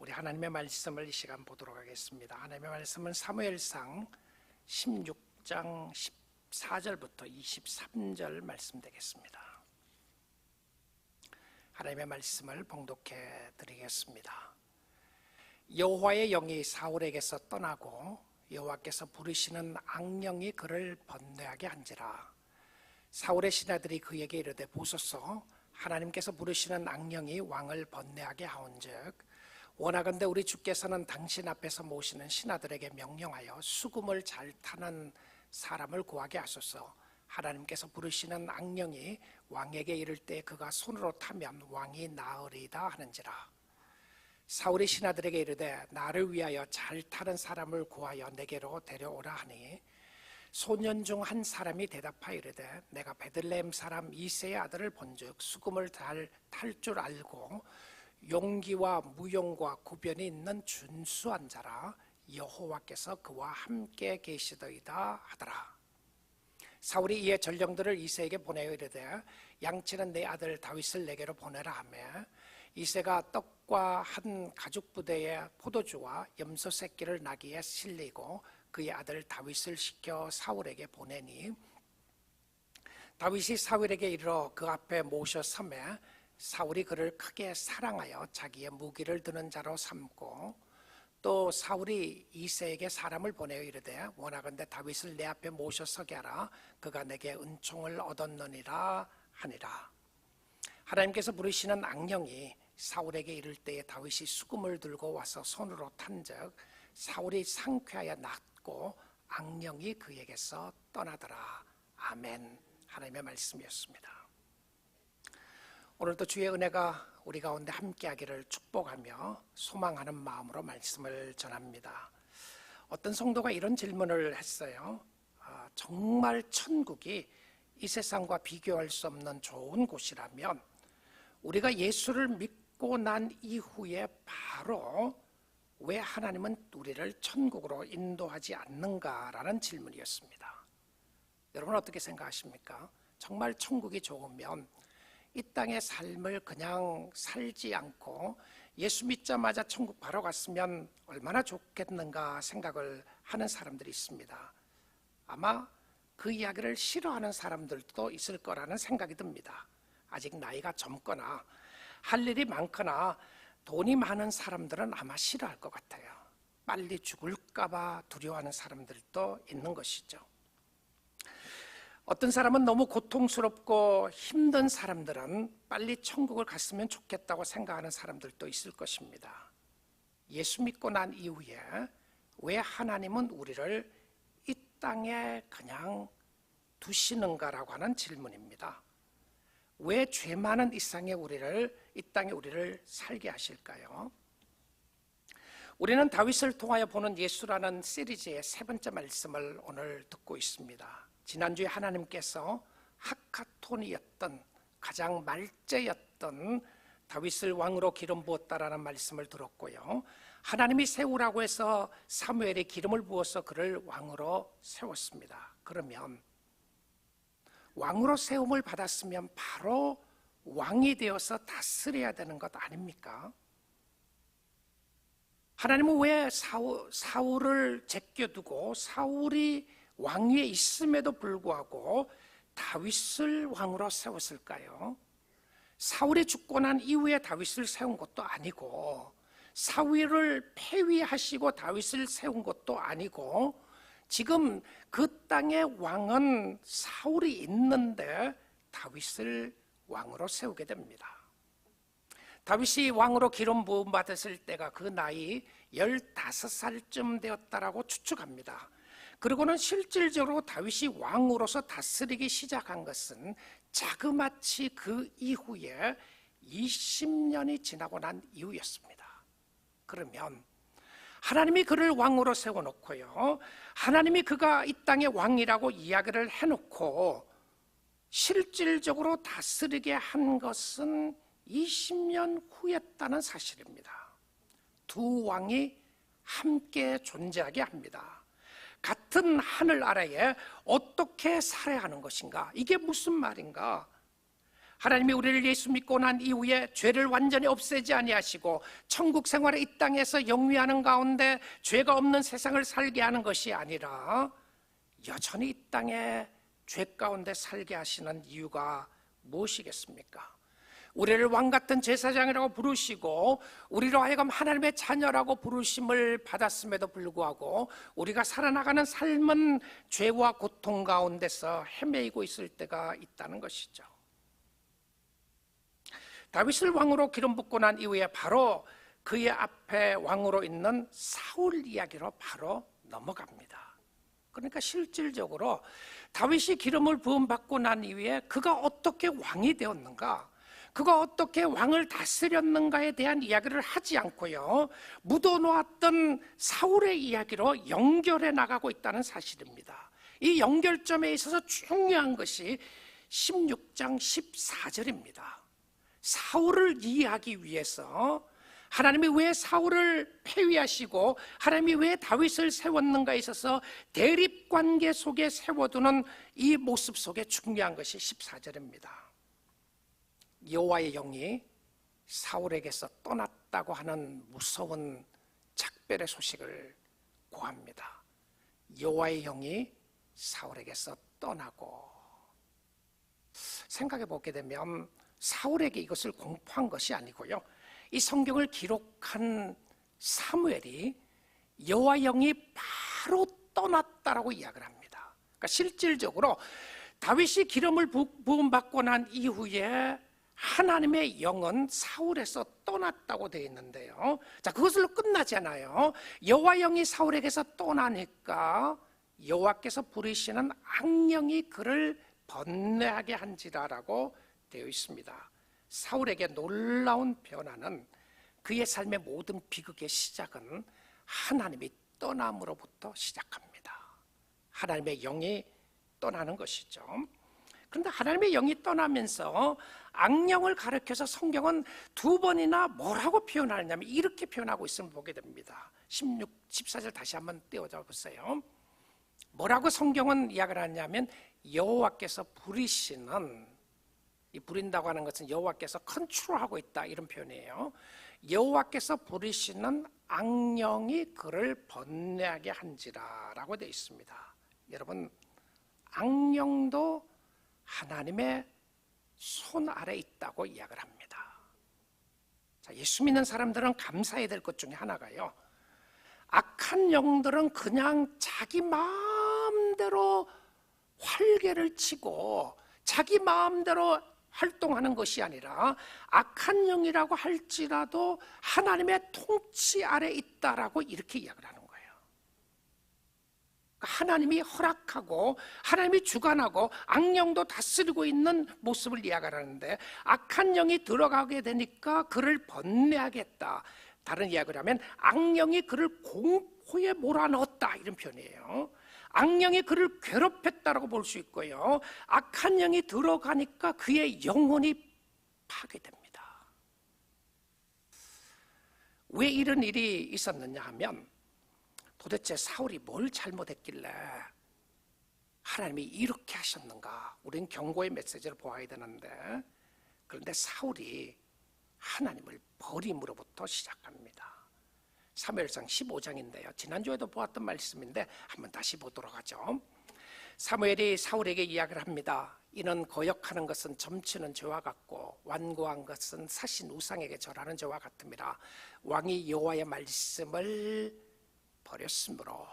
우리 하나님의 말씀을 이 시간 보도록 하겠습니다. 하나님의 말씀은 사무엘상 16장 14절부터 23절 말씀 되겠습니다. 하나님의 말씀을 봉독해 드리겠습니다. 여호와의 영이 사울에게서 떠나고 여호와께서 부르시는 악령이 그를 번뇌하게 한지라. 사울의 신하들이 그에게 이르되 보소서, 하나님께서 부르시는 악령이 왕을 번뇌하게 하온즉 원하건대 우리 주께서는 당신 앞에서 모시는 신하들에게 명령하여 수금을 잘 타는 사람을 구하게 하소서. 하나님께서 부르시는 악령이 왕에게 이를 때 그가 손으로 타면 왕이 나으리다 하는지라. 사울이 신하들에게 이르되 나를 위하여 잘 타는 사람을 구하여 내게로 데려오라 하니 소년 중 한 사람이 대답하여 이르되 내가 베들레헴 사람 이새의 아들을 본즉 수금을 잘 탈 줄 알고 용기와 무용과 구변이 있는 준수한 자라. 여호와께서 그와 함께 계시더이다 하더라. 사울이 이에 전령들을 이새에게 보내어 이르되 양치는 내 아들 다윗을 내게로 보내라 하며 이새가 떡과 한 가죽 부대에 포도주와 염소 새끼를 나귀에 실리고 그의 아들 다윗을 시켜 사울에게 보내니 다윗이 사울에게 이르러 그 앞에 모셔 서매 사울이 그를 크게 사랑하여 자기의 무기를 드는 자로 삼고 또 사울이 이새에게 사람을 보내어 이르되 원하건대 다윗을 내 앞에 모셔 서게 하라. 그가 내게 은총을 얻었느니라 하니라. 하나님께서 부르시는 악령이 사울에게 이를 때에 다윗이 수금을 들고 와서 손으로 탄즉 사울이 상쾌하여 낫고 악령이 그에게서 떠나더라. 아멘. 하나님의 말씀이었습니다. 오늘도 주의 은혜가 우리 가운데 함께하기를 축복하며 소망하는 마음으로 말씀을 전합니다. 어떤 성도가 이런 질문을 했어요. 정말 천국이 이 세상과 비교할 수 없는 좋은 곳이라면 우리가 예수를 믿고 난 이후에 바로 왜 하나님은 우리를 천국으로 인도하지 않는가라는 질문이었습니다. 여러분 어떻게 생각하십니까? 정말 천국이 좋으면 이 땅의 삶을 그냥 살지 않고 예수 믿자마자 천국 바로 갔으면 얼마나 좋겠는가 생각을 하는 사람들이 있습니다. 아마 그 이야기를 싫어하는 사람들도 있을 거라는 생각이 듭니다. 아직 나이가 젊거나 할 일이 많거나 돈이 많은 사람들은 아마 싫어할 것 같아요. 빨리 죽을까 봐 두려워하는 사람들도 있는 것이죠. 어떤 사람은 너무 고통스럽고 힘든 사람들은 빨리 천국을 갔으면 좋겠다고 생각하는 사람들도 있을 것입니다. 예수 믿고 난 이후에 왜 하나님은 우리를 이 땅에 그냥 두시는가라고 하는 질문입니다. 왜 죄 많은 이 땅에 우리를 살게 하실까요? 우리는 다윗을 통하여 보는 예수라는 시리즈의 세 번째 말씀을 오늘 듣고 있습니다. 지난주에 하나님께서 하카톤이었던 가장 말째였던 다윗을 왕으로 기름 부었다라는 말씀을 들었고요. 하나님이 세우라고 해서 사무엘이 기름을 부어서 그를 왕으로 세웠습니다. 그러면 왕으로 세움을 받았으면 바로 왕이 되어서 다스려야 되는 것 아닙니까? 하나님은 왜 사울을 제껴두고 사울이 왕위에 있음에도 불구하고 다윗을 왕으로 세웠을까요? 사울이 죽고 난 이후에 다윗을 세운 것도 아니고 사울을 폐위하시고 다윗을 세운 것도 아니고 지금 그 땅의 왕은 사울이 있는데 다윗을 왕으로 세우게 됩니다. 다윗이 왕으로 기름 부음 받았을 때가 그 나이 15살쯤 되었다라고 추측합니다. 그리고는 실질적으로 다윗이 왕으로서 다스리기 시작한 것은 자그마치 그 이후에 20년이 지나고 난 이후였습니다. 그러면 하나님이 그를 왕으로 세워놓고요, 하나님이 그가 이 땅의 왕이라고 이야기를 해놓고 실질적으로 다스리게 한 것은 20년 후였다는 사실입니다. 두 왕이 함께 존재하게 합니다. 같은 하늘 아래에 어떻게 살아야 하는 것인가? 이게 무슨 말인가? 하나님이 우리를 예수 믿고 난 이후에 죄를 완전히 없애지 아니하시고 천국 생활의 이 땅에서 영위하는 가운데 죄가 없는 세상을 살게 하는 것이 아니라 여전히 이 땅에 죄 가운데 살게 하시는 이유가 무엇이겠습니까? 우리를 왕같은 제사장이라고 부르시고 우리로 하여금 하나님의 자녀라고 부르심을 받았음에도 불구하고 우리가 살아나가는 삶은 죄와 고통 가운데서 헤매이고 있을 때가 있다는 것이죠. 다윗을 왕으로 기름 붓고 난 이후에 바로 그의 앞에 왕으로 있는 사울 이야기로 바로 넘어갑니다. 그러니까 실질적으로 다윗이 기름을 부음 받고 난 이후에 그가 어떻게 왕이 되었는가, 그가 어떻게 왕을 다스렸는가에 대한 이야기를 하지 않고요, 묻어놓았던 사울의 이야기로 연결해 나가고 있다는 사실입니다. 이 연결점에 있어서 중요한 것이 16장 14절입니다. 사울을 이해하기 위해서 하나님이 왜 사울을 폐위하시고 하나님이 왜 다윗을 세웠는가에 있어서 대립관계 속에 세워두는 이 모습 속에 중요한 것이 14절입니다. 여호와의 영이 사울에게서 떠났다고 하는 무서운 작별의 소식을 고합니다. 여호와의 영이 사울에게서 떠나고, 생각해 보게 되면 사울에게 이것을 공포한 것이 아니고요, 이 성경을 기록한 사무엘이 여호와 영이 바로 떠났다라고 이야기를 합니다. 그러니까 실질적으로 다윗이 기름을 부음 받고 난 이후에 하나님의 영은 사울에서 떠났다고 되어 있는데요, 자, 그것으로 끝나지 않아요. 여호와 영이 사울에게서 떠나니까 여호와께서 부리시는 악령이 그를 번뇌하게 한지라라고 되어 있습니다. 사울에게 놀라운 변화는, 그의 삶의 모든 비극의 시작은 하나님이 떠남으로부터 시작합니다. 하나님의 영이 떠나는 것이죠. 그런데 하나님의 영이 떠나면서 악령을 가리켜서 성경은 두 번이나 뭐라고 표현하느냐면 이렇게 표현하고 있음을 보게 됩니다. 16, 14절 다시 한번 띄워줘 보세요. 뭐라고 성경은 이야기를 하냐면 여호와께서 부리시는, 이 부린다고 하는 것은 여호와께서 컨트롤하고 있다, 이런 표현이에요. 여호와께서 부리시는 악령이 그를 번뇌하게 한지라 라고 되어 있습니다. 여러분, 악령도 하나님의 손 아래 있다고 이야기를 합니다. 자, 예수 믿는 사람들은 감사해야 될 것 중에 하나가요, 악한 영들은 그냥 자기 마음대로 활개를 치고 자기 마음대로 활동하는 것이 아니라 악한 영이라고 할지라도 하나님의 통치 아래 있다라고 이렇게 이야기를 하는 거예요. 하나님이 허락하고 하나님이 주관하고 악령도 다스리고 있는 모습을 이야기하는데, 악한 영이 들어가게 되니까 그를 번뇌하겠다, 다른 이야기를 하면 악령이 그를 공포에 몰아넣었다, 이런 표현이에요. 악령이 그를 괴롭혔다라고 볼 수 있고요, 악한 영이 들어가니까 그의 영혼이 파괴됩니다. 왜 이런 일이 있었느냐 하면, 도대체 사울이 뭘 잘못했길래 하나님이 이렇게 하셨는가, 우리는 경고의 메시지를 보아야 되는데, 그런데 사울이 하나님을 버림으로부터 시작합니다. 사무엘상 15장인데요 지난주에도 보았던 말씀인데 한번 다시 보도록 하죠. 사무엘이 사울에게 이야기를 합니다. 이는 거역하는 것은 점치는 죄와 같고 완고한 것은 사신 우상에게 절하는 죄와 같음이라. 왕이 여호와의 말씀을 버렸으므로,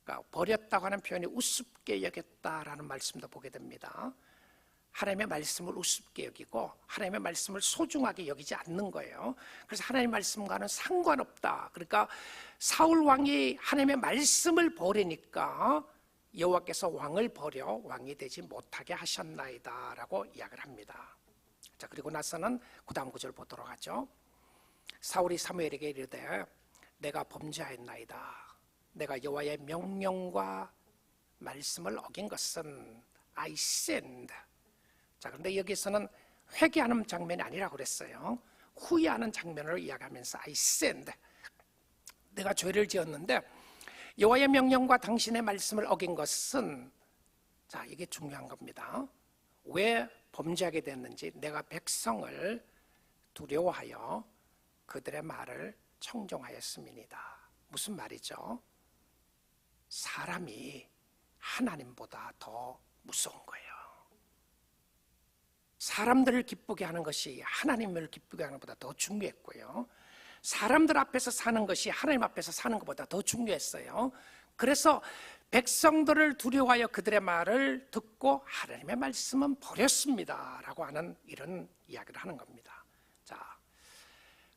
그러니까 버렸다고 하는 표현이 우습게 여겼다라는 말씀도 보게 됩니다. 하나님의 말씀을 우습게 여기고 하나님의 말씀을 소중하게 여기지 않는 거예요. 그래서 하나님의 말씀과는 상관없다. 그러니까 사울 왕이 하나님의 말씀을 버리니까 여호와께서 왕을 버려 왕이 되지 못하게 하셨나이다 라고 이야기를 합니다. 자, 그리고 나서는 그 다음 구절 보도록 하죠. 사울이 사무엘에게 이르되 내가 범죄하였나이다. 내가 여호와의 명령과 말씀을 어긴 것은 I sinned. 자, 그런데 여기서는 회개하는 장면이 아니라고 그랬어요. 후회하는 장면으로 이야기하면서 I sinned, 내가 죄를 지었는데 여호와의 명령과 당신의 말씀을 어긴 것은, 자, 이게 중요한 겁니다. 왜 범죄하게 됐는지 내가 백성을 두려워하여 그들의 말을 청종하였음이니이다. 무슨 말이죠? 사람이 하나님보다 더 무서운 거예요. 사람들을 기쁘게 하는 것이 하나님을 기쁘게 하는 것보다 더 중요했고요. 사람들 앞에서 사는 것이 하나님 앞에서 사는 것보다 더 중요했어요. 그래서 백성들을 두려워하여 그들의 말을 듣고 하나님의 말씀은 버렸습니다 라고 하는 이런 이야기를 하는 겁니다. 자,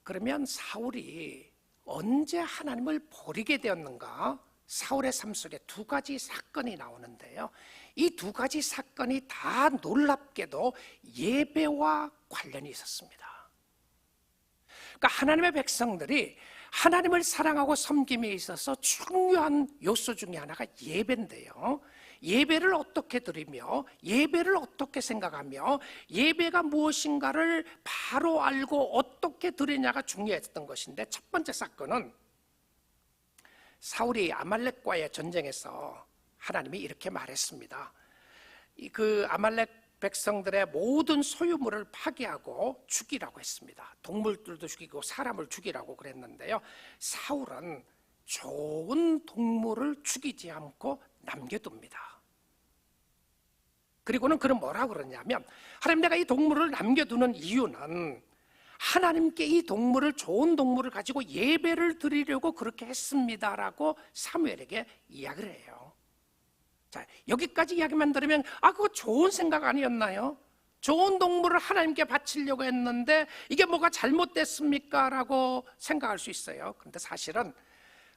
그러면 사울이 언제 하나님을 버리게 되었는가? 사울의 삶 속에 두 가지 사건이 나오는데요, 이 두 가지 사건이 다 놀랍게도 예배와 관련이 있었습니다. 그러니까 하나님의 백성들이 하나님을 사랑하고 섬김에 있어서 중요한 요소 중에 하나가 예배인데요, 예배를 어떻게 드리며 예배를 어떻게 생각하며 예배가 무엇인가를 바로 알고 어떻게 드리냐가 중요했던 것인데, 첫 번째 사건은 사울이 아말렉과의 전쟁에서 하나님이 이렇게 말했습니다. 그 아말렉 백성들의 모든 소유물을 파괴하고 죽이라고 했습니다. 동물들도 죽이고 사람을 죽이라고 그랬는데요, 사울은 좋은 동물을 죽이지 않고 남겨둡니다. 그리고는 그는 뭐라고 그러냐면, 하나님, 내가 이 동물을 남겨두는 이유는 하나님께 이 동물을, 좋은 동물을 가지고 예배를 드리려고 그렇게 했습니다라고 사무엘에게 이야기를 해요. 자, 여기까지 이야기만 들으면 그거 좋은 생각 아니었나요? 좋은 동물을 하나님께 바치려고 했는데 이게 뭐가 잘못됐습니까? 라고 생각할 수 있어요. 그런데 사실은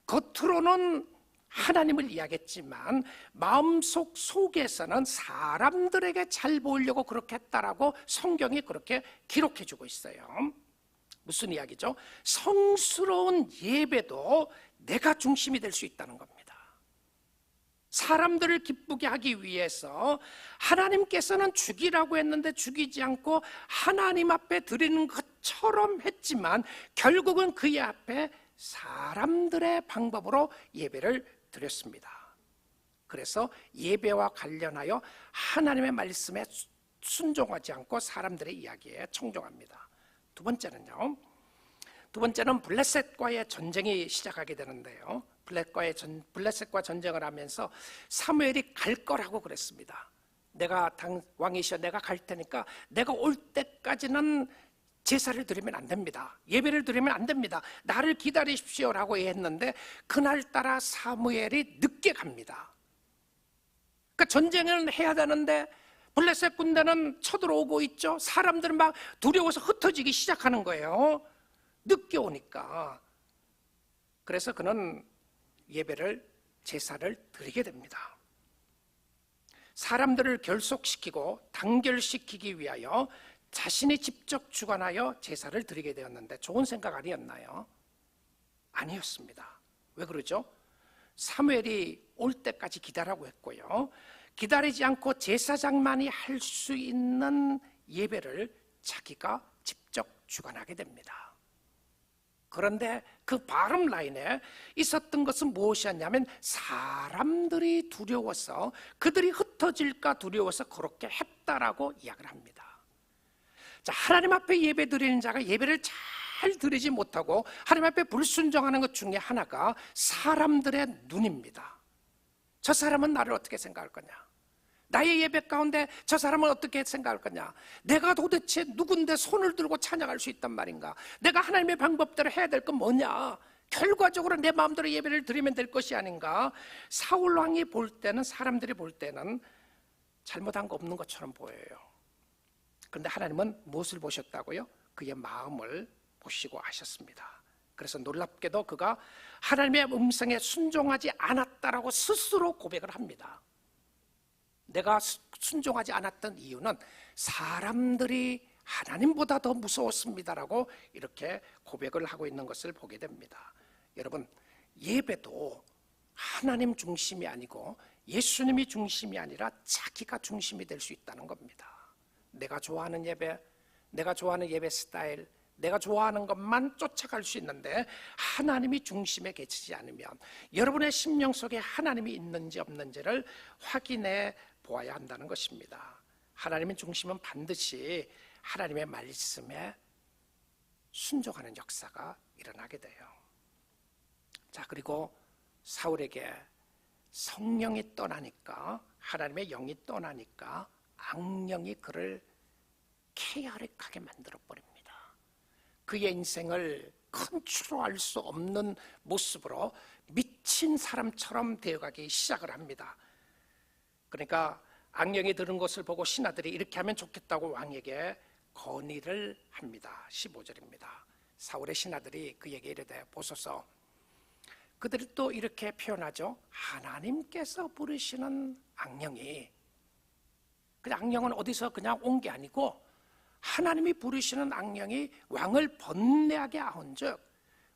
겉으로는 하나님을 이야기했지만 마음속 속에서는 사람들에게 잘 보이려고 그렇게 했다라고 성경이 그렇게 기록해 주고 있어요. 무슨 이야기죠? 성스러운 예배도 내가 중심이 될 수 있다는 겁니다. 사람들을 기쁘게 하기 위해서 하나님께서는 죽이라고 했는데 죽이지 않고 하나님 앞에 드리는 것처럼 했지만 결국은 그의 앞에 사람들의 방법으로 예배를 드렸습니다. 그래서 예배와 관련하여 하나님의 말씀에 순종하지 않고 사람들의 이야기에 청종합니다. 두 번째는 블레셋과의 전쟁이 시작하게 되는데요, 블레셋과 전쟁을 하면서 사무엘이 갈 거라고 그랬습니다. 내가 왕이시여, 내가 갈 테니까 내가 올 때까지는 제사를 드리면 안 됩니다. 예배를 드리면 안 됩니다. 나를 기다리십시오라고 했는데 그날따라 사무엘이 늦게 갑니다. 그러니까 전쟁을 해야 되는데 블레셋 군대는 쳐들어오고 있죠. 사람들은 막 두려워서 흩어지기 시작하는 거예요, 늦게 오니까. 그래서 그는 제사를 드리게 됩니다. 사람들을 결속시키고 단결시키기 위하여 자신이 직접 주관하여 제사를 드리게 되었는데 좋은 생각 아니었나요? 아니었습니다. 왜 그러죠? 사무엘이 올 때까지 기다라고 했고요, 기다리지 않고 제사장만이 할 수 있는 예배를 자기가 직접 주관하게 됩니다. 그런데 그 바람 라인에 있었던 것은 무엇이었냐면 사람들이 두려워서, 그들이 흩어질까 두려워서 그렇게 했다라고 이야기를 합니다. 자, 하나님 앞에 예배 드리는 자가 예배를 잘 드리지 못하고 하나님 앞에 불순종하는 것 중에 하나가 사람들의 눈입니다. 저 사람은 나를 어떻게 생각할 거냐? 나의 예배 가운데 저 사람은 어떻게 생각할 거냐? 내가 도대체 누군데 손을 들고 찬양할 수 있단 말인가? 내가 하나님의 방법대로 해야 될 건 뭐냐? 결과적으로 내 마음대로 예배를 드리면 될 것이 아닌가? 사울 왕이 볼 때는, 사람들이 볼 때는 잘못한 거 없는 것처럼 보여요. 그런데 하나님은 무엇을 보셨다고요? 그의 마음을 보시고 하셨습니다. 그래서 놀랍게도 그가 하나님의 음성에 순종하지 않았다라고 스스로 고백을 합니다. 내가 순종하지 않았던 이유는 사람들이 하나님보다 더 무서웠습니다라고 이렇게 고백을 하고 있는 것을 보게 됩니다. 여러분, 예배도 하나님 중심이 아니고 예수님이 중심이 아니라 자기가 중심이 될 수 있다는 겁니다. 내가 좋아하는 예배, 내가 좋아하는 예배 스타일, 내가 좋아하는 것만 쫓아갈 수 있는데 하나님이 중심에 계시지 않으면 여러분의 심령 속에 하나님이 있는지 없는지를 확인해 보아야 한다는 것입니다. 하나님의 중심은 반드시 하나님의 말씀에 순종하는 역사가 일어나게 돼요. 자, 그리고 사울에게 성령이 떠나니까, 하나님의 영이 떠나니까 악령이 그를 케어릭하게 만들어버립니다. 그의 인생을 컨트롤할 수 없는 모습으로 미친 사람처럼 되어가기 시작을 합니다. 그러니까 악령이 들은 것을 보고 신하들이 이렇게 하면 좋겠다고 왕에게 건의를 합니다. 15절입니다. 사울의 신하들이 그에게 이르되 보소서, 그들이 또 이렇게 표현하죠. 하나님께서 부르시는 악령이, 그 악령은 어디서 그냥 온 게 아니고 하나님이 부르시는 악령이 왕을 번뇌하게 하온즉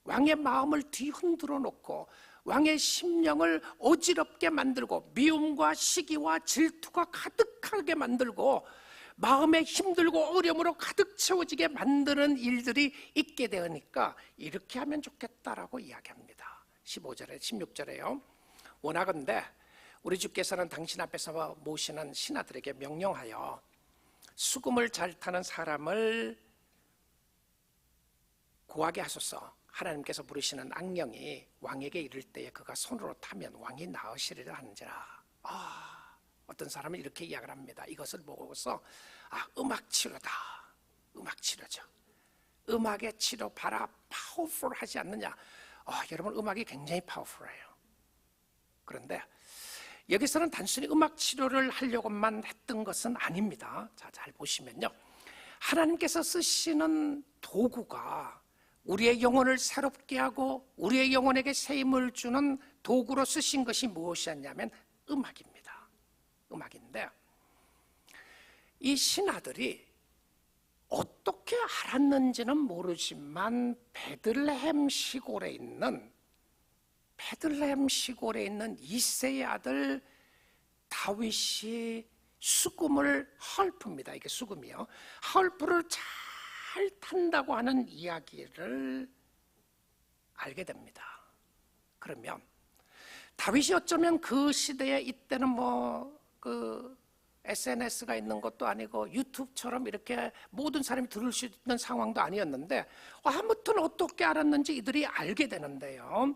왕의 마음을 뒤흔들어 놓고 왕의 심령을 어지럽게 만들고 미움과 시기와 질투가 가득하게 만들고 마음에 힘들고 어려움으로 가득 채워지게 만드는 일들이 있게 되니까 이렇게 하면 좋겠다라고 이야기합니다. 15절에 16절에요. 원하건대 우리 주께서는 당신 앞에서 모시는 신하들에게 명령하여 수금을 잘 타는 사람을 구하게 하소서. 하나님께서 부르시는 악령이 왕에게 이를 때에 그가 손으로 타면 왕이 나으시리라 하는지라. 어떤 사람은 이렇게 이야기를 합니다. 이것을 보고서 음악 치료다. 음악 치료죠. 음악의 치료 봐라, 파워풀하지 않느냐. 여러분, 음악이 굉장히 파워풀해요. 그런데 여기서는 단순히 음악 치료를 하려고만 했던 것은 아닙니다. 자, 잘 보시면요, 하나님께서 쓰시는 도구가 우리의 영혼을 새롭게 하고 우리의 영혼에게 새 힘을 주는 도구로 쓰신 것이 무엇이었냐면 음악입니다. 음악인데 이 신하들이 어떻게 알았는지는 모르지만 베들레헴 시골에 있는 이새의 아들 다윗이 수금을, 헐프입니다. 이게 수금이요. 헐프를 잘 탄다고 하는 이야기를 알게 됩니다. 그러면 다윗이 어쩌면 그 시대에 이때는 SNS가 있는 것도 아니고 유튜브처럼 이렇게 모든 사람이 들을 수 있는 상황도 아니었는데 아무튼 어떻게 알았는지 이들이 알게 되는데요.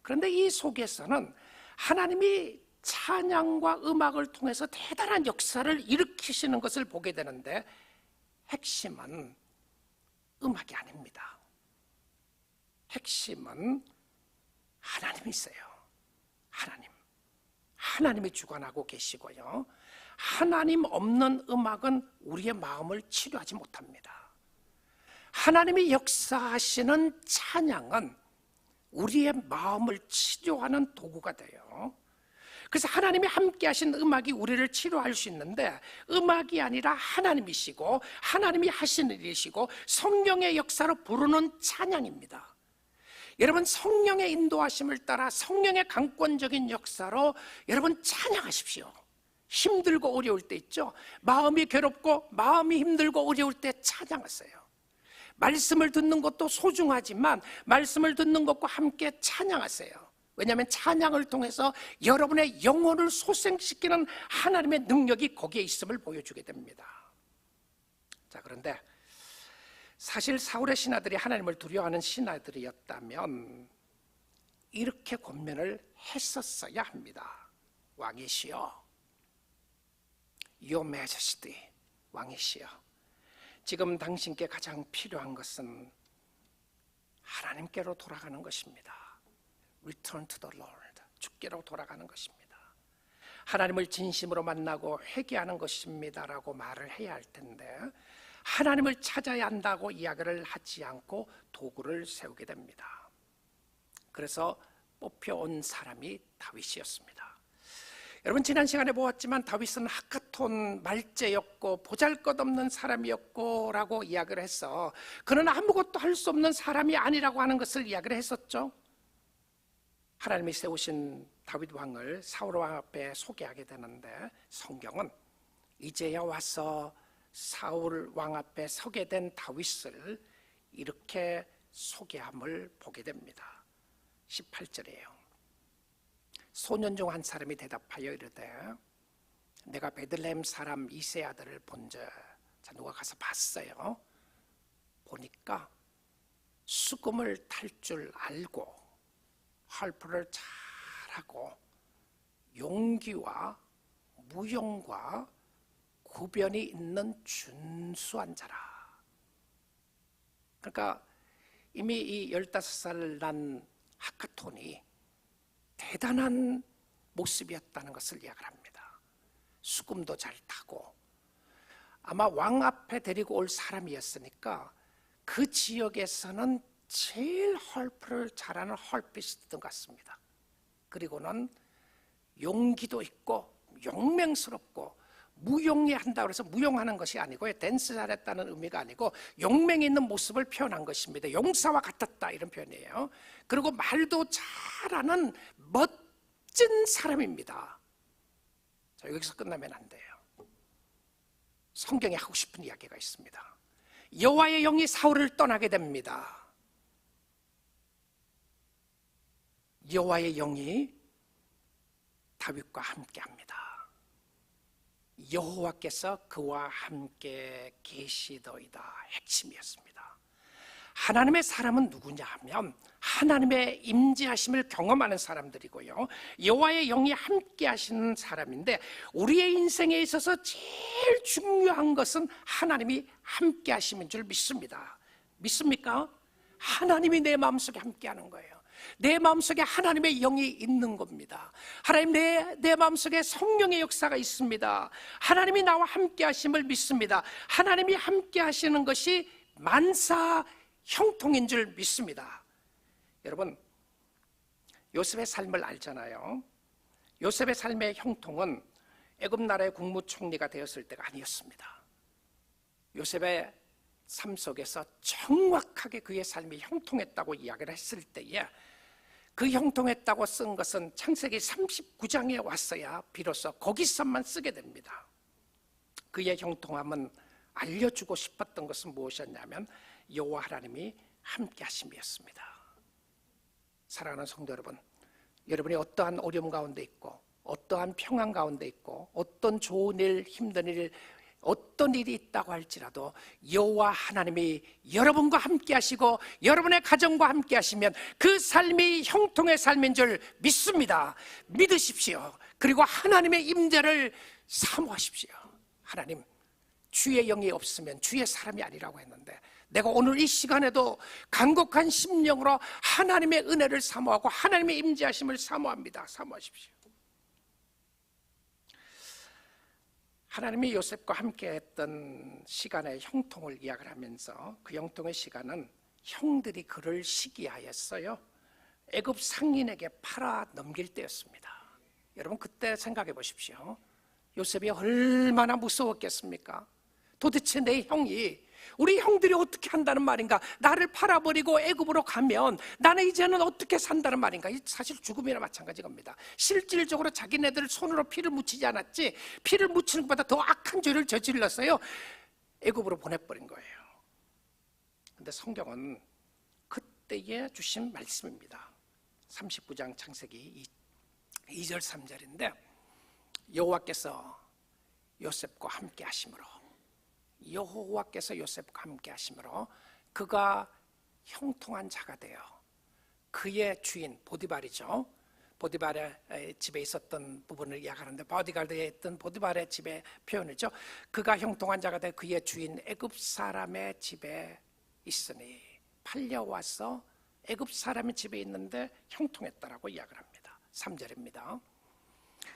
그런데 이 속에서는 하나님이 찬양과 음악을 통해서 대단한 역사를 일으키시는 것을 보게 되는데 핵심은 음악이 아닙니다. 핵심은 하나님이세요. 하나님이 주관하고 계시고요, 하나님 없는 음악은 우리의 마음을 치료하지 못합니다. 하나님이 역사하시는 찬양은 우리의 마음을 치료하는 도구가 돼요. 그래서 하나님이 함께 하신 음악이 우리를 치료할 수 있는데 음악이 아니라 하나님이시고 하나님이 하시는 일이시고 성령의 역사로 부르는 찬양입니다. 여러분, 성령의 인도하심을 따라 성령의 강권적인 역사로 여러분 찬양하십시오. 힘들고 어려울 때 있죠. 마음이 괴롭고 마음이 힘들고 어려울 때 찬양하세요. 말씀을 듣는 것도 소중하지만 말씀을 듣는 것과 함께 찬양하세요. 왜냐하면 찬양을 통해서 여러분의 영혼을 소생시키는 하나님의 능력이 거기에 있음을 보여주게 됩니다. 자, 그런데 사실 사울의 신하들이 하나님을 두려워하는 신하들이었다면 이렇게 권면을 했었어야 합니다. 왕이시여, Your Majesty, 왕이시여, 지금 당신께 가장 필요한 것은 하나님께로 돌아가는 것입니다. Return to the Lord, 주께로 돌아가는 것입니다. 하나님을 진심으로 만나고 회개하는 것입니다라고 말을 해야 할 텐데 하나님을 찾아야 한다고 이야기를 하지 않고 도구를 세우게 됩니다. 그래서 뽑혀온 사람이 다윗이었습니다. 여러분, 지난 시간에 보았지만 다윗은 하카톤 말제였고 보잘것없는 사람이었고 라고 이야기를 해서 그는 아무것도 할 수 없는 사람이 아니라고 하는 것을 이야기를 했었죠. 하나님이 세우신 다윗 왕을 사울 왕 앞에 소개하게 되는데 성경은 이제야 와서 사울 왕 앞에 서게 된 다윗을 이렇게 소개함을 보게 됩니다. 18절이에요. 소년 중 한 사람이 대답하여 이르되 내가 베들레헴 사람 이세 아들을 본즉, 누가 가서 봤어요. 보니까 수금을 탈 줄 알고 할프를 잘하고 용기와 무용과 구변이 있는 준수한 자라. 그러니까 이미 이 15살 난 하카톤이 대단한 모습이었다는 것을 이야기를 합니다. 수금도 잘 타고 아마 왕 앞에 데리고 올 사람이었으니까 그 지역에서는 제일 헐프를 잘하는 헐피스트인 것 같습니다. 그리고는 용기도 있고 용맹스럽고 무용이 한다고 해서 무용하는 것이 아니고요, 댄스 잘했다는 의미가 아니고 용맹이 있는 모습을 표현한 것입니다. 용사와 같았다 이런 표현이에요. 그리고 말도 잘하는 멋진 사람입니다. 자, 여기서 끝나면 안 돼요. 성경에 하고 싶은 이야기가 있습니다. 여호와의 영이 사울을 떠나게 됩니다. 여호와의 영이 다윗과 함께합니다. 여호와께서 그와 함께 계시더이다, 핵심이었습니다. 하나님의 사람은 누구냐 하면 하나님의 임재하심을 경험하는 사람들이고요, 여호와의 영이 함께 하시는 사람인데, 우리의 인생에 있어서 제일 중요한 것은 하나님이 함께 하심인 줄 믿습니다. 믿습니까? 하나님이 내 마음속에 함께 하는 거예요. 내 마음속에 하나님의 영이 있는 겁니다. 하나님, 내 마음속에 성령의 역사가 있습니다. 하나님이 나와 함께 하심을 믿습니다. 하나님이 함께 하시는 것이 만사 형통인 줄 믿습니다. 여러분, 요셉의 삶을 알잖아요. 요셉의 삶의 형통은 애굽 나라의 국무총리가 되었을 때가 아니었습니다. 요셉의 삶 속에서 정확하게 그의 삶이 형통했다고 이야기를 했을 때에, 그 형통했다고 쓴 것은 창세기 39장에 왔어야 비로소 거기서만 쓰게 됩니다. 그의 형통함은 알려주고 싶었던 것은 무엇이었냐면 여호와 하나님이 함께 하심이었습니다. 사랑하는 성도 여러분, 여러분이 어떠한 어려움 가운데 있고 어떠한 평안 가운데 있고 어떤 좋은 일, 힘든 일, 어떤 일이 있다고 할지라도 여호와 하나님이 여러분과 함께 하시고 여러분의 가정과 함께 하시면 그 삶이 형통의 삶인 줄 믿습니다. 믿으십시오. 그리고 하나님의 임재를 사모하십시오. 하나님, 주의 영이 없으면 주의 사람이 아니라고 했는데, 내가 오늘 이 시간에도 간곡한 심령으로 하나님의 은혜를 사모하고 하나님의 임재하심을 사모합니다. 사모하십시오. 하나님이 요셉과 함께했던 시간의 형통을 이야기를 하면서, 그 형통의 시간은 형들이 그를 시기하였어요. 애굽 상인에게 팔아 넘길 때였습니다. 여러분, 그때 생각해 보십시오. 요셉이 얼마나 무서웠겠습니까? 도대체 내 형이, 우리 형들이 어떻게 한다는 말인가? 나를 팔아버리고 애굽으로 가면 나는 이제는 어떻게 산다는 말인가? 사실 죽음이나 마찬가지 겁니다. 실질적으로 자기네들 손으로 피를 묻히지 않았지, 피를 묻히는 것보다 더 악한 죄를 저질렀어요. 애굽으로 보내버린 거예요. 근데 성경은 그때에 주신 말씀입니다. 39장 창세기 2절 3절인데, 여호와께서 요셉과 함께 하심으로, 여호와께서 요셉과 함께 하심으로 그가 형통한 자가 되어 그의 주인 보디발이죠. 보디발의 집에 있었던 부분을 이야기하는데, 보디갈드에 있던 보디발의 집의 표현이죠. 그가 형통한 자가 되어 그의 주인 애굽 사람의 집에 있으니, 팔려와서 애굽 사람의 집에 있는데 형통했다라고 이야기를 합니다. 3절입니다.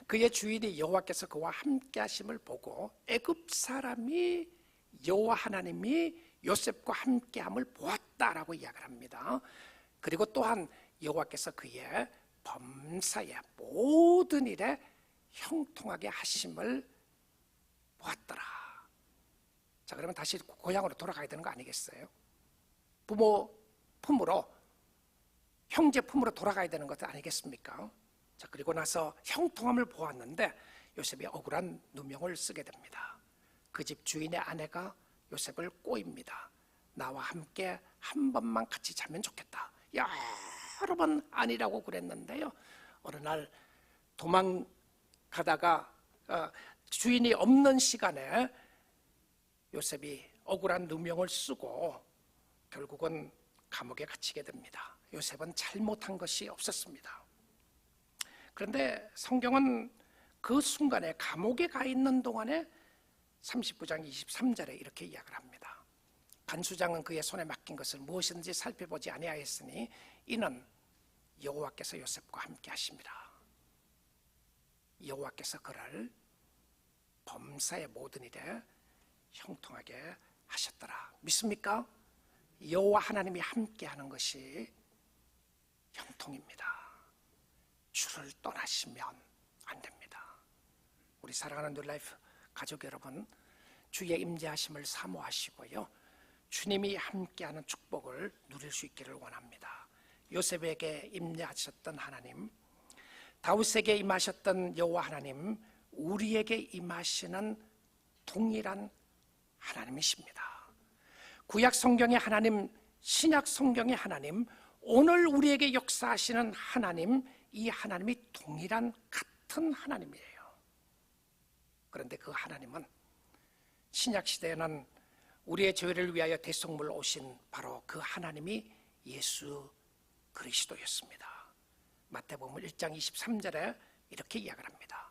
그의 주인이 여호와께서 그와 함께 하심을 보고 애굽 사람이 여호와 하나님이 요셉과 함께함을 보았다라고 이야기를 합니다. 그리고 또한 여호와께서 그의 범사에 모든 일에 형통하게 하심을 보았더라. 자, 그러면 다시 고향으로 돌아가야 되는 거 아니겠어요? 부모 품으로, 형제 품으로 돌아가야 되는 것 아니겠습니까? 자, 그리고 나서 형통함을 보았는데 요셉이 억울한 누명을 쓰게 됩니다. 그 집 주인의 아내가 요셉을 꼬입니다. 나와 함께 한 번만 같이 자면 좋겠다. 여러 번 아니라고 그랬는데요, 어느 날 도망가다가 주인이 없는 시간에 요셉이 억울한 누명을 쓰고 결국은 감옥에 갇히게 됩니다. 요셉은 잘못한 것이 없었습니다. 그런데 성경은 그 순간에 감옥에 가 있는 동안에 39장 23절에 이렇게 이야기를 합니다. 간수장은 그의 손에 맡긴 것을 무엇인지 살펴보지 아니하였으니 이는 여호와께서 요셉과 함께 하심이라. 여호와께서 그를 범사의 모든 일에 형통하게 하셨더라. 믿습니까? 여호와 하나님이 함께 하는 것이 형통입니다. 주를 떠나시면 안 됩니다. 우리 사랑하는 뉴라이프 가족 여러분, 주의 임재하심을 사모하시고요, 주님이 함께하는 축복을 누릴 수 있기를 원합니다. 요셉에게 임재하셨던 하나님, 다윗에게 임하셨던 여호와 하나님, 우리에게 임하시는 동일한 하나님이십니다. 구약 성경의 하나님, 신약 성경의 하나님, 오늘 우리에게 역사하시는 하나님, 이 하나님이 동일한 같은 하나님이에요. 그런데 그 하나님은 신약 시대에는 우리의 죄를 위하여 대속물로 오신 바로 그 하나님이 예수 그리스도였습니다. 마태복음 1장 23절에 이렇게 이야기를 합니다.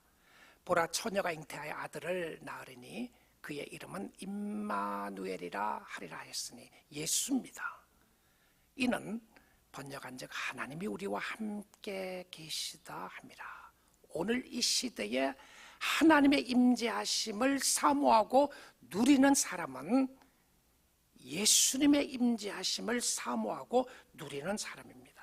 보라, 처녀가 잉태하여 아들을 낳으리니 그의 이름은 임마누엘이라 하리라 하였으니 예수입니다. 이는 번역한즉 하나님이 우리와 함께 계시다 함이라. 오늘 이 시대에 하나님의 임재하심을 사모하고 누리는 사람은 예수님의 임재하심을 사모하고 누리는 사람입니다.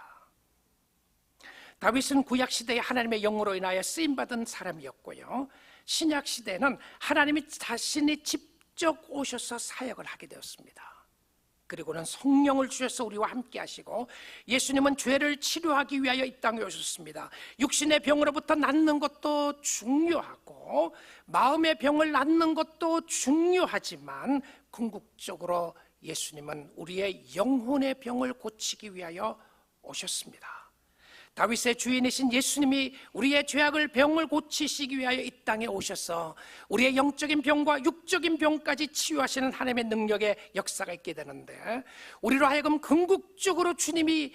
다윗은 구약 시대에 하나님의 영으로 인하여 쓰임받은 사람이었고요, 신약 시대에는 하나님이 자신이 직접 오셔서 사역을 하게 되었습니다. 그리고는 성령을 주셔서 우리와 함께 하시고, 예수님은 죄를 치료하기 위하여 이 땅에 오셨습니다. 육신의 병으로부터 낫는 것도 중요하고 마음의 병을 낫는 것도 중요하지만 궁극적으로 예수님은 우리의 영혼의 병을 고치기 위하여 오셨습니다. 다윗의 주인이신 예수님이 우리의 죄악을 병을 고치시기 위하여 이 땅에 오셔서 우리의 영적인 병과 육적인 병까지 치유하시는 하나님의 능력의 역사가 있게 되는데, 우리로 하여금 궁극적으로 주님이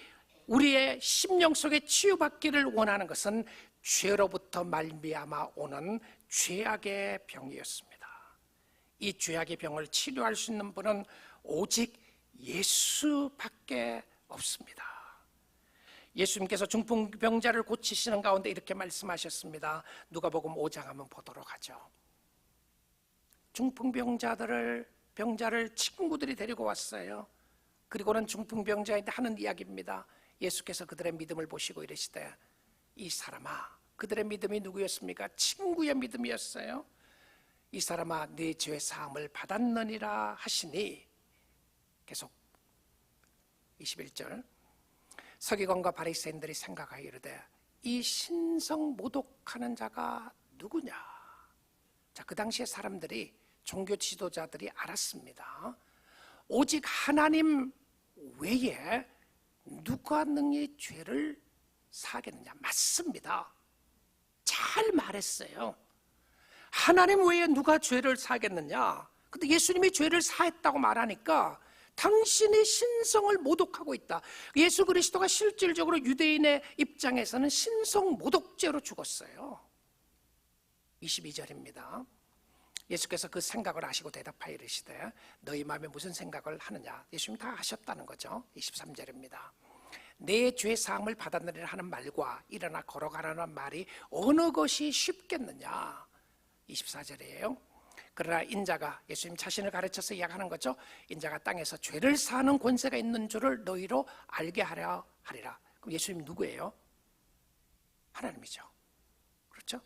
우리의 심령 속에 치유받기를 원하는 것은 죄로부터 말미암아 오는 죄악의 병이었습니다. 이 죄악의 병을 치료할 수 있는 분은 오직 예수밖에 없습니다. 예수님께서 중풍병자를 고치시는 가운데 이렇게 말씀하셨습니다. 누가복음 5장 한번 보도록 하죠. 중풍병자를 친구들이 데리고 왔어요. 그리고는 중풍병자인데 하는 이야기입니다. 예수께서 그들의 믿음을 보시고 이르시되, 이 사람아, 그들의 믿음이 누구였습니까? 친구의 믿음이었어요. 이 사람아, 네 죄 사함을 받았느니라 하시니, 계속 21절, 서기관과 바리새인들이 생각하여 이르되, 이 신성 모독하는 자가 누구냐? 자, 그 당시에 사람들이, 종교 지도자들이 알았습니다. 오직 하나님 외에 누가 능히 죄를 사하겠느냐? 맞습니다. 잘 말했어요. 하나님 외에 누가 죄를 사하겠느냐? 근데 예수님이 죄를 사했다고 말하니까 당신이 신성을 모독하고 있다. 예수 그리스도가 실질적으로 유대인의 입장에서는 신성 모독죄로 죽었어요. 22절입니다. 예수께서 그 생각을 아시고 대답하여 이르시되, 너희 마음에 무슨 생각을 하느냐? 예수님 다 하셨다는 거죠. 23절입니다. 내 죄 사함을 받았느니라 하는 말과 일어나 걸어가라는 말이 어느 것이 쉽겠느냐? 24절이에요. 그러나 인자가, 예수님 자신을 가르쳐서 이야기하는 거죠. 인자가 땅에서 죄를 사하는 권세가 있는 줄을 너희로 알게 하려 하리라. 그럼 예수님 누구예요? 하나님이죠. 그렇죠?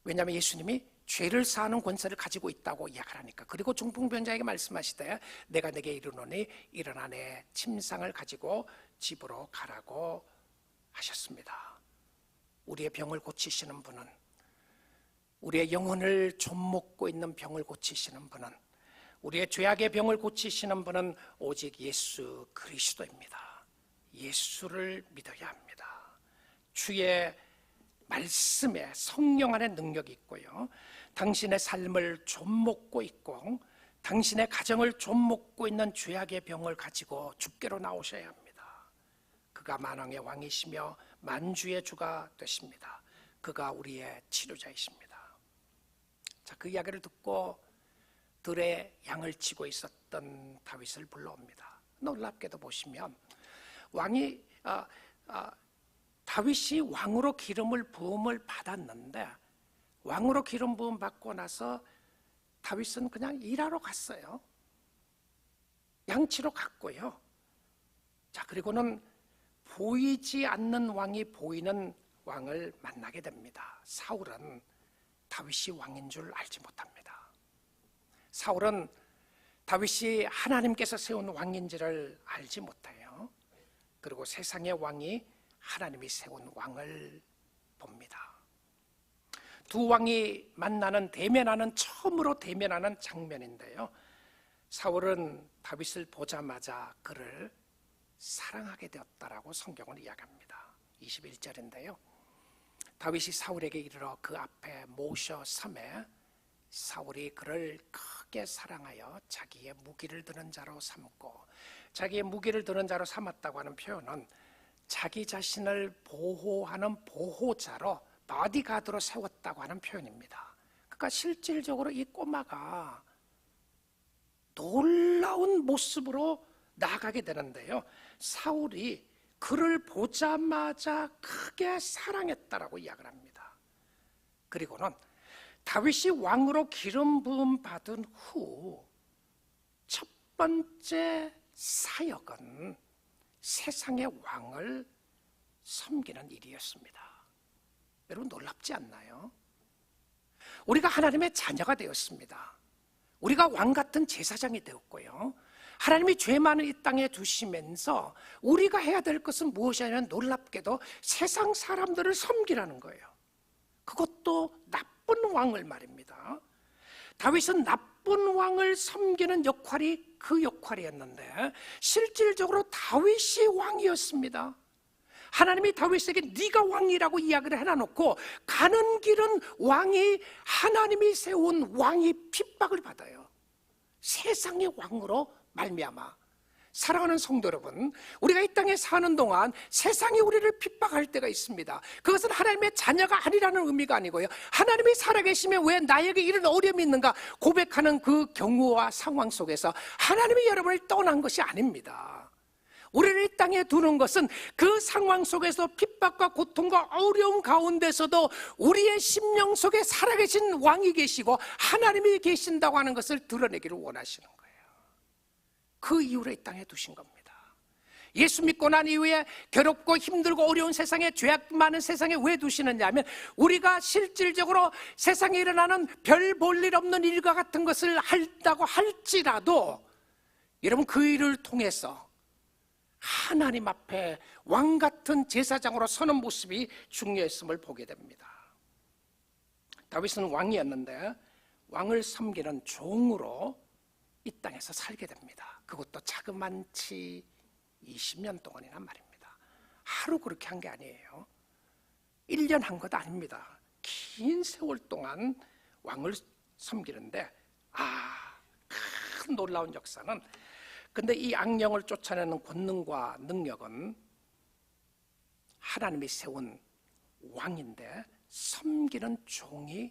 왜냐하면 예수님이 죄를 사하는 권세를 가지고 있다고 이야기하니까. 그리고 중풍병자에게 말씀하시되, 내가 내게 이르노니 일어나 내 침상을 가지고 집으로 가라고 하셨습니다. 우리의 병을 고치시는 분은, 우리의 영혼을 좀먹고 있는 병을 고치시는 분은, 우리의 죄악의 병을 고치시는 분은 오직 예수 그리스도입니다. 예수를 믿어야 합니다. 주의 말씀에 성령 안에 능력이 있고요, 당신의 삶을 좀먹고 있고 당신의 가정을 좀먹고 있는 죄악의 병을 가지고 주께로 나오셔야 합니다. 그가 만왕의 왕이시며 만주의 주가 되십니다. 그가 우리의 치료자이십니다. 자, 그 이야기를 듣고 들에 양을 치고 있었던 다윗을 불러옵니다. 놀랍게도 보시면 다윗이 왕으로 기름을 부음을 받았는데, 왕으로 기름 부음 받고 나서 다윗은 그냥 일하러 갔어요. 양치러 갔고요. 자, 그리고는 보이지 않는 왕이 보이는 왕을 만나게 됩니다. 사울은 다윗이 왕인 줄 알지 못합니다. 사울은 다윗이 하나님께서 세운 왕인지를 알지 못해요. 그리고 세상의 왕이 하나님이 세운 왕을 봅니다. 두 왕이 대면하는, 처음으로 대면하는 장면인데요, 사울은 다윗을 보자마자 그를 사랑하게 되었다라고 성경은 이야기합니다. 21절인데요, 다윗이 사울에게 이르러 그 앞에 모셔 섬에 사울이 그를 크게 사랑하여 자기의 무기를 드는 자로 삼고, 자기의 무기를 드는 자로 삼았다고 하는 표현은 자기 자신을 보호하는 보호자로, 바디가드로 세웠다고 하는 표현입니다. 그러니까 실질적으로 이 꼬마가 놀라운 모습으로 나아가게 되는데요, 사울이 그를 보자마자 크게 사랑했다라고 이야기를 합니다. 그리고는 다윗이 왕으로 기름 부음 받은 후 첫 번째 사역은 세상의 왕을 섬기는 일이었습니다. 여러분, 놀랍지 않나요? 우리가 하나님의 자녀가 되었습니다. 우리가 왕 같은 제사장이 되었고요, 하나님이 죄 많은 이 땅에 두시면서 우리가 해야 될 것은 무엇이냐면, 놀랍게도 세상 사람들을 섬기라는 거예요. 그것도 나쁜 왕을 말입니다. 다윗은 나쁜 왕을 섬기는 역할이 그 역할이었는데, 실질적으로 다윗이 왕이었습니다. 하나님이 다윗에게 네가 왕이라고 이야기를 해놔놓고 가는 길은 왕이, 하나님이 세운 왕이 핍박을 받아요. 세상의 왕으로 말미암아. 사랑하는 성도 여러분, 우리가 이 땅에 사는 동안 세상이 우리를 핍박할 때가 있습니다. 그것은 하나님의 자녀가 아니라는 의미가 아니고요, 하나님이 살아계시면 왜 나에게 이런 어려움이 있는가 고백하는 그 경우와 상황 속에서 하나님이 여러분을 떠난 것이 아닙니다. 우리를 이 땅에 두는 것은 그 상황 속에서 핍박과 고통과 어려움 가운데서도 우리의 심령 속에 살아계신 왕이 계시고 하나님이 계신다고 하는 것을 드러내기를 원하시는 거예요. 그 이유로 이 땅에 두신 겁니다. 예수 믿고 난 이후에 괴롭고 힘들고 어려운 세상에, 죄악 많은 세상에 왜 두시느냐 하면, 우리가 실질적으로 세상에 일어나는 별 볼 일 없는 일과 같은 것을 한다고 할지라도 여러분, 그 일을 통해서 하나님 앞에 왕 같은 제사장으로 서는 모습이 중요했음을 보게 됩니다. 다윗은 왕이었는데 왕을 섬기는 종으로 이 땅에서 살게 됩니다. 그것도 자그만치 20년 동안이나 말입니다. 하루 그렇게 한 게 아니에요. 1년 한 것도 아닙니다. 긴 세월 동안 왕을 섬기는데, 큰 놀라운 역사는, 근데 이 악령을 쫓아내는 권능과 능력은 하나님이 세운 왕인데 섬기는 종이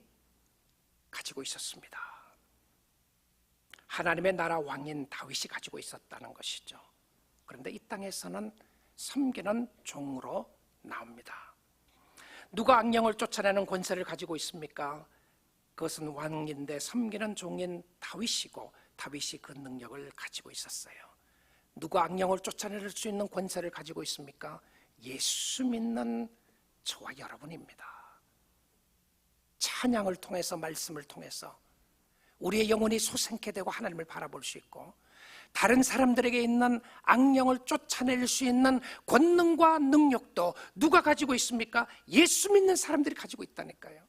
가지고 있었습니다. 하나님의 나라 왕인 다윗이 가지고 있었다는 것이죠. 그런데 이 땅에서는 섬기는 종으로 나옵니다. 누가 악령을 쫓아내는 권세를 가지고 있습니까? 그것은 왕인데 섬기는 종인 다윗이고, 다윗이 그 능력을 가지고 있었어요. 누가 악령을 쫓아낼 수 있는 권세를 가지고 있습니까? 예수 믿는 저와 여러분입니다. 찬양을 통해서, 말씀을 통해서 우리의 영혼이 소생케 되고 하나님을 바라볼 수 있고, 다른 사람들에게 있는 악령을 쫓아낼 수 있는 권능과 능력도 누가 가지고 있습니까? 예수 믿는 사람들이 가지고 있다니까요.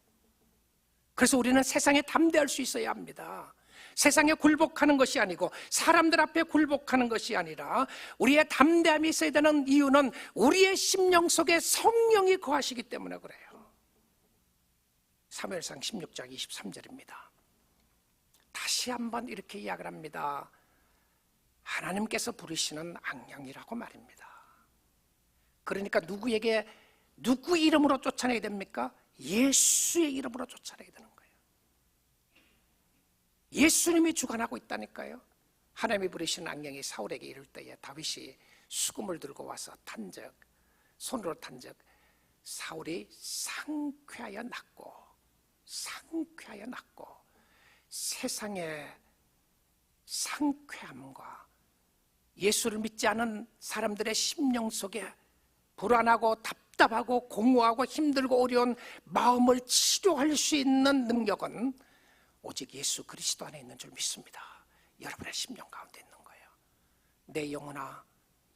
그래서 우리는 세상에 담대할 수 있어야 합니다. 세상에 굴복하는 것이 아니고, 사람들 앞에 굴복하는 것이 아니라, 우리의 담대함이 있어야 되는 이유는 우리의 심령 속에 성령이 거하시기 때문에 그래요. 사무엘상 16장 23절입니다. 다시 한번 이렇게 이야기를 합니다. 하나님께서 부르시는 악령이라고 말입니다. 그러니까 누구 이름으로 쫓아내야 됩니까? 예수의 이름으로 쫓아내야 되는 거예요. 예수님이 주관하고 있다니까요. 하나님이 부르시는 악령이 사울에게 이를 때에 다윗이 수금을 들고 와서 손으로 탄적 사울이 상쾌하여 났고 세상의 상쾌함과 예수를 믿지 않은 사람들의 심령 속에 불안하고 답답하고 공허하고 힘들고 어려운 마음을 치료할 수 있는 능력은 오직 예수 그리스도 안에 있는 줄 믿습니다. 여러분의 심령 가운데 있는 거예요. 내 영혼아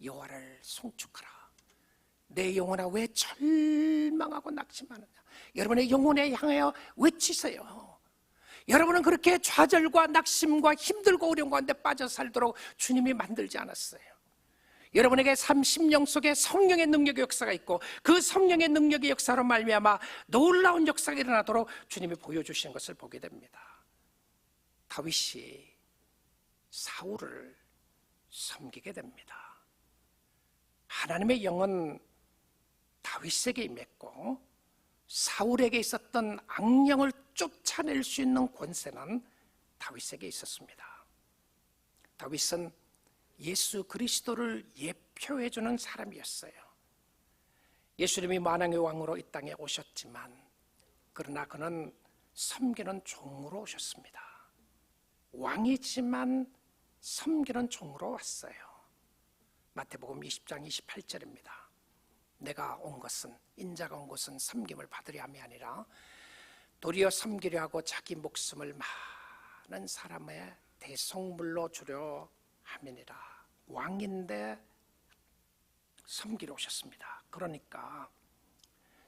여호와를 송축하라. 내 영혼아 왜 절망하고 낙심하느냐. 여러분의 영혼에 향하여 외치세요. 여러분은 그렇게 좌절과 낙심과 힘들고 어려운 가운데 빠져 살도록 주님이 만들지 않았어요. 여러분에게 심령 속에 성령의 능력의 역사가 있고 그 성령의 능력의 역사로 말미암아 놀라운 역사가 일어나도록 주님이 보여주시는 것을 보게 됩니다. 다윗이 사울을 섬기게 됩니다. 하나님의 영은 다윗에게 임했고 사울에게 있었던 악령을 쫓아낼 수 있는 권세는 다윗에게 있었습니다. 다윗은 예수 그리스도를 예표해주는 사람이었어요. 예수님이 만왕의 왕으로 이 땅에 오셨지만 그러나 그는 섬기는 종으로 오셨습니다. 왕이지만 섬기는 종으로 왔어요. 마태복음 20장 28절입니다. 내가 온 것은 인자가 온 것은 섬김을 받으려 함이 아니라 도리어 섬기려 하고 자기 목숨을 많은 사람의 대속물로 주려 함이니라. 왕인데 섬기러 오셨습니다. 그러니까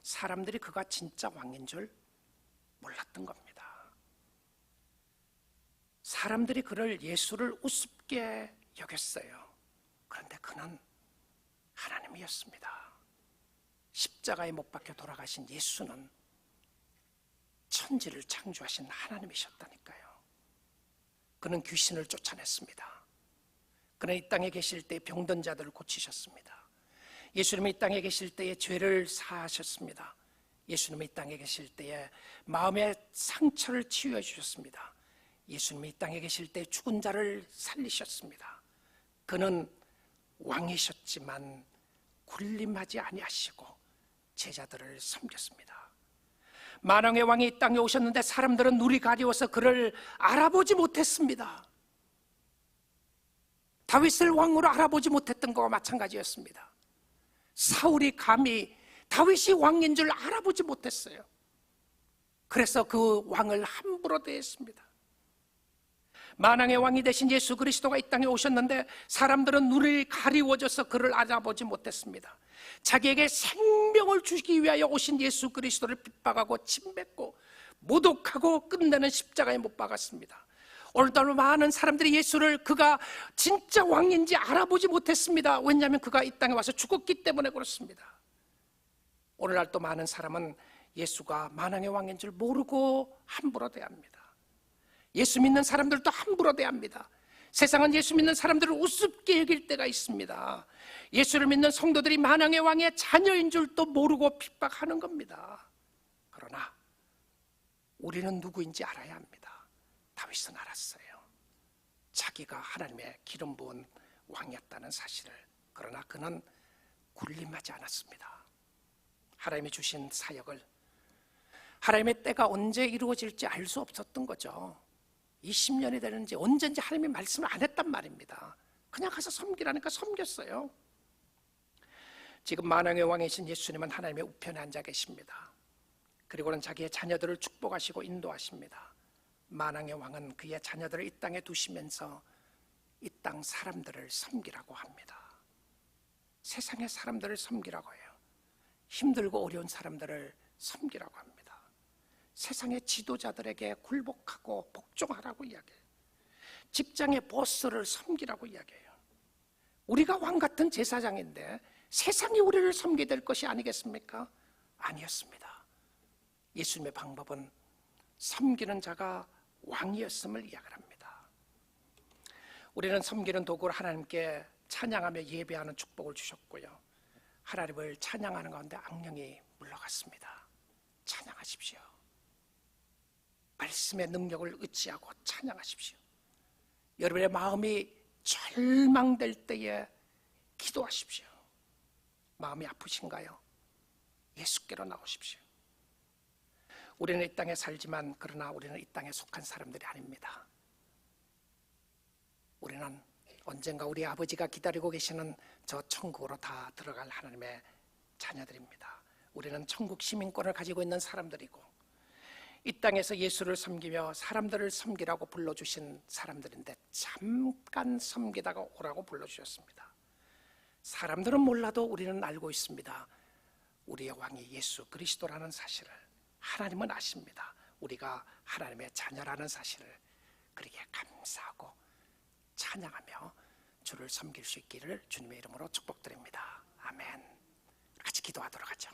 사람들이 그가 진짜 왕인 줄 몰랐던 겁니다. 사람들이 그를 예수를 우습게 여겼어요. 그런데 그는 하나님이었습니다. 십자가에 못 박혀 돌아가신 예수는 천지를 창조하신 하나님이셨다니까요. 그는 귀신을 쫓아냈습니다. 그는 이 땅에 계실 때 병든 자들을 고치셨습니다. 예수님이 이 땅에 계실 때에 죄를 사하셨습니다. 예수님이 이 땅에 계실 때에 마음의 상처를 치유해 주셨습니다. 예수님이 이 땅에 계실 때 죽은 자를 살리셨습니다. 그는 왕이셨지만 군림하지 아니하시고 제자들을 섬겼습니다. 만왕의 왕이 이 땅에 오셨는데 사람들은 눈이 가려워서 그를 알아보지 못했습니다. 다윗을 왕으로 알아보지 못했던 것과 마찬가지였습니다. 사울이 감히 다윗이 왕인 줄 알아보지 못했어요. 그래서 그 왕을 함부로 대했습니다. 만왕의 왕이 되신 예수 그리스도가 이 땅에 오셨는데 사람들은 눈을 가리워져서 그를 알아보지 못했습니다. 자기에게 생명을 주시기 위하여 오신 예수 그리스도를 핍박하고 침뱉고 모독하고 끝내는 십자가에 못 박았습니다. 오늘날 많은 사람들이 예수를 그가 진짜 왕인지 알아보지 못했습니다. 왜냐하면 그가 이 땅에 와서 죽었기 때문에 그렇습니다. 오늘날 또 많은 사람은 예수가 만왕의 왕인 줄 모르고 함부로 대합니다. 예수 믿는 사람들도 함부로 대합니다. 세상은 예수 믿는 사람들을 우습게 여길 때가 있습니다. 예수를 믿는 성도들이 만왕의 왕의 자녀인 줄도 모르고 핍박하는 겁니다. 그러나 우리는 누구인지 알아야 합니다. 다윗은 알았어요. 자기가 하나님의 기름 부은 왕이었다는 사실을. 그러나 그는 군림하지 않았습니다. 하나님이 주신 사역을 하나님의 때가 언제 이루어질지 알 수 없었던 거죠. 20년이 되는지 언제인지 하나님이 말씀을 안 했단 말입니다. 그냥 가서 섬기라니까 섬겼어요. 지금 만왕의 왕이신 예수님은 하나님의 우편에 앉아 계십니다. 그리고는 자기의 자녀들을 축복하시고 인도하십니다. 만왕의 왕은 그의 자녀들을 이 땅에 두시면서 이 땅 사람들을 섬기라고 합니다. 세상의 사람들을 섬기라고 해요. 힘들고 어려운 사람들을 섬기라고 합니다. 세상의 지도자들에게 굴복하고 복종하라고 이야기해요. 직장의 보스를 섬기라고 이야기해요. 우리가 왕 같은 제사장인데 세상이 우리를 섬기게 될 것이 아니겠습니까? 아니었습니다. 예수님의 방법은 섬기는 자가 왕이었음을 이야기합니다. 우리는 섬기는 도구를 하나님께 찬양하며 예배하는 축복을 주셨고요, 하나님을 찬양하는 가운데 악령이 물러갔습니다. 찬양하십시오. 말씀의 능력을 의지하고 찬양하십시오. 여러분의 마음이 절망될 때에 기도하십시오. 마음이 아프신가요? 예수께로 나오십시오. 우리는 이 땅에 살지만 그러나 우리는 이 땅에 속한 사람들이 아닙니다. 우리는 언젠가 우리 아버지가 기다리고 계시는 저 천국으로 다 들어갈 하나님의 자녀들입니다. 우리는 천국 시민권을 가지고 있는 사람들이고 이 땅에서 예수를 섬기며 사람들을 섬기라고 불러주신 사람들인데 잠깐 섬기다가 오라고 불러주셨습니다. 사람들은 몰라도 우리는 알고 있습니다. 우리의 왕이 예수 그리스도라는 사실을 하나님은 아십니다. 우리가 하나님의 자녀라는 사실을 그렇게 감사하고 찬양하며 주를 섬길 수 있기를 주님의 이름으로 축복드립니다. 아멘. 같이 기도하도록 하죠.